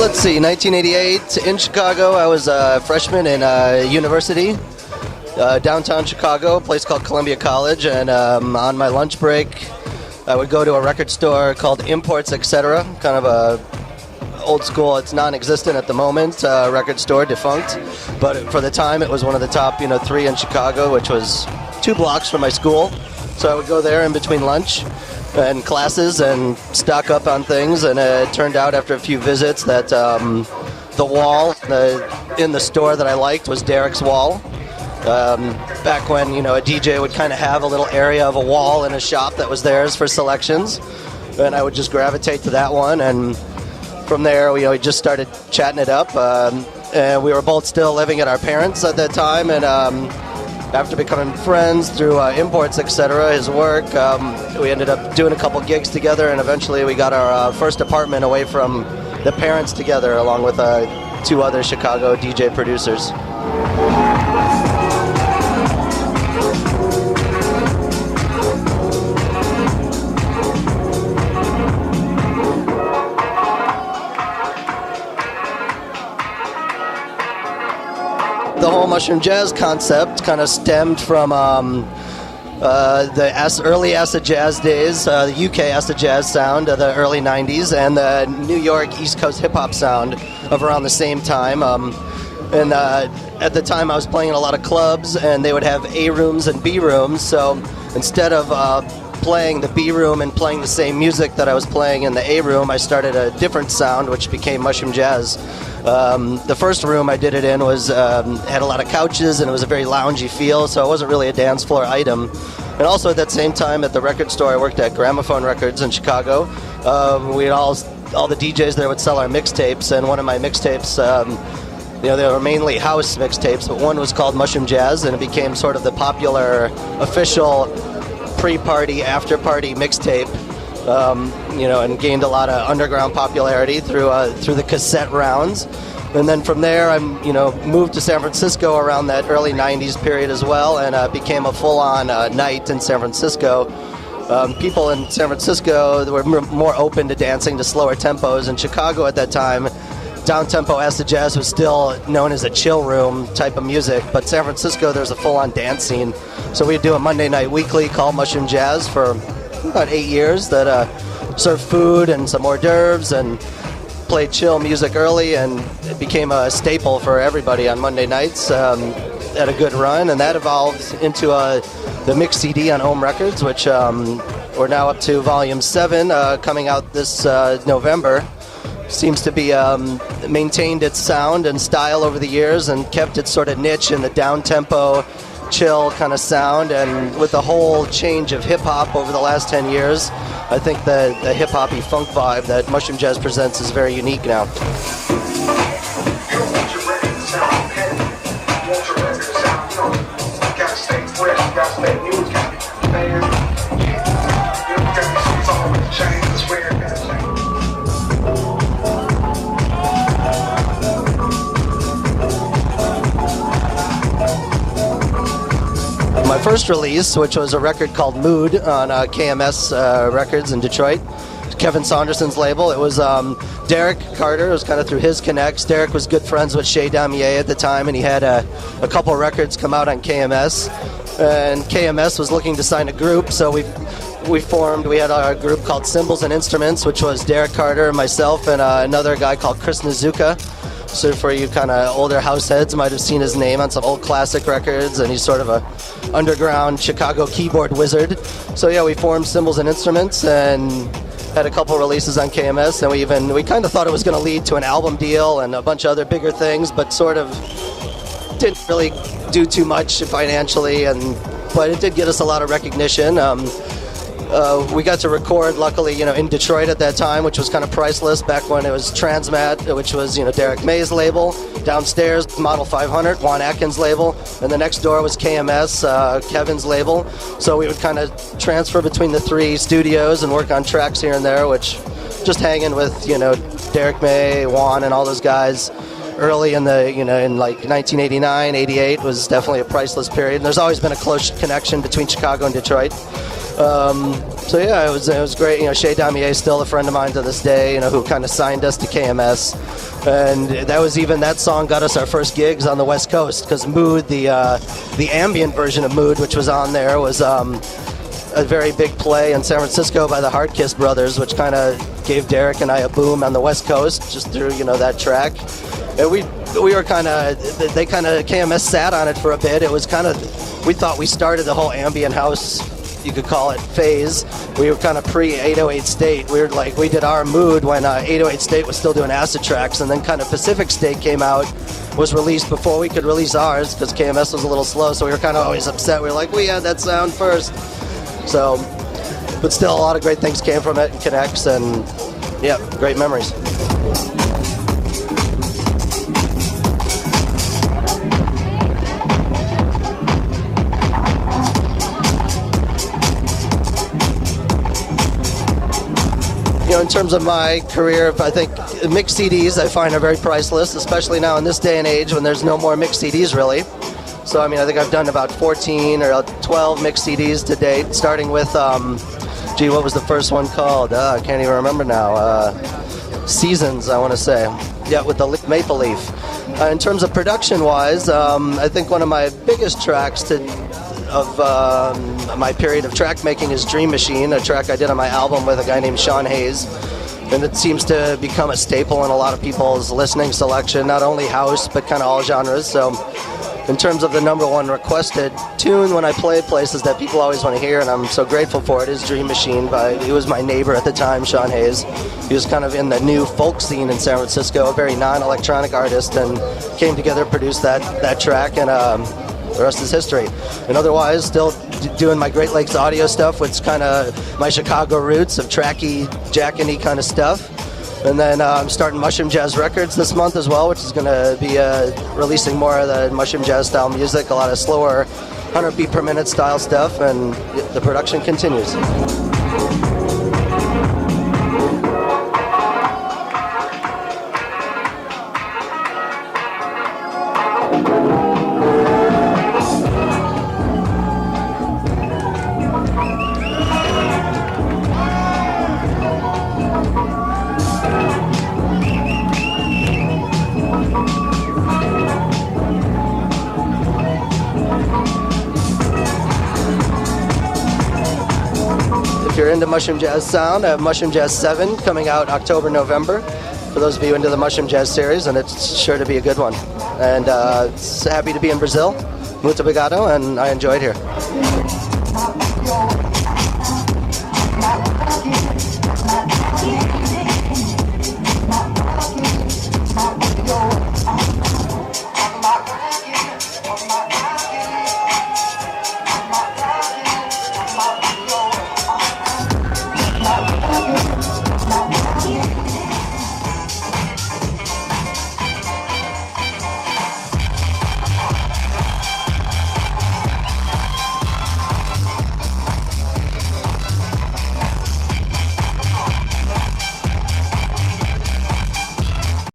Let's see, 1988 in Chicago. I was a freshman in university, downtown Chicago, a place called Columbia College, and on my lunch break, I would go to a record store called Imports, Etc., kind of a old school, it's non-existent at the moment, record store, defunct, but for the time it was one of the top, 3 in Chicago, which was 2 blocks from my school. So I would go there in between lunch and classes and stock up on things, and it turned out after a few visits that the wall in the store that I liked was Derek's wall. Back when, a DJ would kind of have a little area of a wall in a shop that was theirs for selections, and I would just gravitate to that one, and from there we just started chatting it up, and we were both still living at our parents' at that time, and after becoming friends through Imports, Etc., his work, we ended up doing a couple gigs together, and eventually we got our first apartment away from the parents together, along with 2 other Chicago DJ producers. The whole mushroom jazz concept kind of stemmed from the early acid jazz days, the UK acid jazz sound of the early 90s, and the New York East Coast hip-hop sound of around the same time. And at the time I was playing in a lot of clubs, and they would have A rooms and B rooms, so instead of playing the B room and playing the same music that I was playing in the A room, I started a different sound, which became mushroom jazz. The first room I did it in was had a lot of couches, and it was a very loungy feel, so it wasn't really a dance floor item. And also at that same time at the record store I worked at, Gramophone Records in Chicago, we had all the DJs there would sell our mixtapes, and one of my mixtapes, they were mainly house mixtapes, but one was called Mushroom Jazz, and it became sort of the popular official pre-party, after-party mixtape, and gained a lot of underground popularity through the cassette rounds. And then from there, I moved to San Francisco around that early 90s period as well, and became a full-on night in San Francisco. People in San Francisco were more open to dancing to slower tempos. In Chicago at that time, down-tempo acid jazz was still known as a chill room type of music, but San Francisco, there's a full-on dance scene. So we'd do a Monday night weekly called Mushroom Jazz for about 8 years that served food and some hors d'oeuvres and played chill music early, and it became a staple for everybody on Monday nights. Had a good run, and that evolved into the mix CD on Ohm Records, which we're now up to volume 7 coming out this November. Seems to be maintained its sound and style over the years and kept its sort of niche in the down-tempo, chill kind of sound. And with the whole change of hip-hop over the last 10 years, I think the hip-hoppy funk vibe that Mushroom Jazz presents is very unique now. My first release, which was a record called Mood on KMS Records in Detroit, Kevin Saunderson's label. It was Derek Carter. It was kind of through his connects. Derek was good friends with Chez Damier at the time, and he had a couple records come out on KMS. And KMS was looking to sign a group, so we formed. We had a group called Cymbals and Instruments, which was Derek Carter, myself, and another guy called Chris Nizuka. So for you kind of older house heads, might have seen his name on some old classic records, and he's sort of a underground Chicago keyboard wizard. So yeah, we formed Cymbals and Instruments and had a couple releases on KMS, and we kind of thought it was going to lead to an album deal and a bunch of other bigger things, but sort of didn't really do too much financially, but it did get us a lot of recognition. We got to record, luckily, in Detroit at that time, which was kind of priceless back when it was Transmat, which was, Derek May's label. Downstairs, Model 500, Juan Atkins' label. And the next door was KMS, Kevin's label. So we would kind of transfer between the 3 studios and work on tracks here and there, which just hanging with, Derek May, Juan, and all those guys early in the, in like 1989, 88 was definitely a priceless period. And there's always been a close connection between Chicago and Detroit. So yeah, it was great. Shea Damier is still a friend of mine to this day, who kind of signed us to KMS. And that song got us our first gigs on the West Coast, because Mood, the ambient version of Mood, which was on there, was a very big play in San Francisco by the Hardkiss brothers, which kind of gave Derek and I a boom on the West Coast just through, that track. And we were KMS sat on it for a bit. It was we thought we started the whole ambient house, you could call it, phase. We were kind of pre-808 State. We did our Mood when 808 State was still doing acid tracks, and then kind of Pacific State came out, was released before we could release ours, because KMS was a little slow, so we were kind of always upset. We were like, we had that sound first. So, but still, a lot of great things came from it, and connects, and yeah, great memories. In terms of my career, I think mixed CDs I find are very priceless, especially now in this day and age when there's no more mixed CDs really. So I think I've done about 14 or 12 mixed CDs to date, starting with, what was the first one called? I can't even remember now. Seasons, I want to say. Yeah, with the Maple Leaf. In terms of production-wise, I think one of my biggest tracks of my period of track making is Dream Machine, a track I did on my album with a guy named Sean Hayes. And it seems to become a staple in a lot of people's listening selection, not only house, but kind of all genres. So in terms of the number one requested tune when I play places that people always want to hear, and I'm so grateful for it, is Dream Machine he was my neighbor at the time, Sean Hayes. He was kind of in the new folk scene in San Francisco, a very non-electronic artist, and came together, produced that track, and the rest is history. And otherwise, still doing my Great Lakes audio stuff, which is kind of my Chicago roots of tracky, jackin-y kind of stuff. And then I'm starting Mushroom Jazz Records this month as well, which is going to be releasing more of the Mushroom Jazz style music, a lot of slower 100 beat per minute style stuff, and the production continues. If you're into Mushroom Jazz sound, I have Mushroom Jazz 7 coming out October, November, for those of you into the Mushroom Jazz series, and it's sure to be a good one. And happy to be in Brazil, muito obrigado, and I enjoyed here.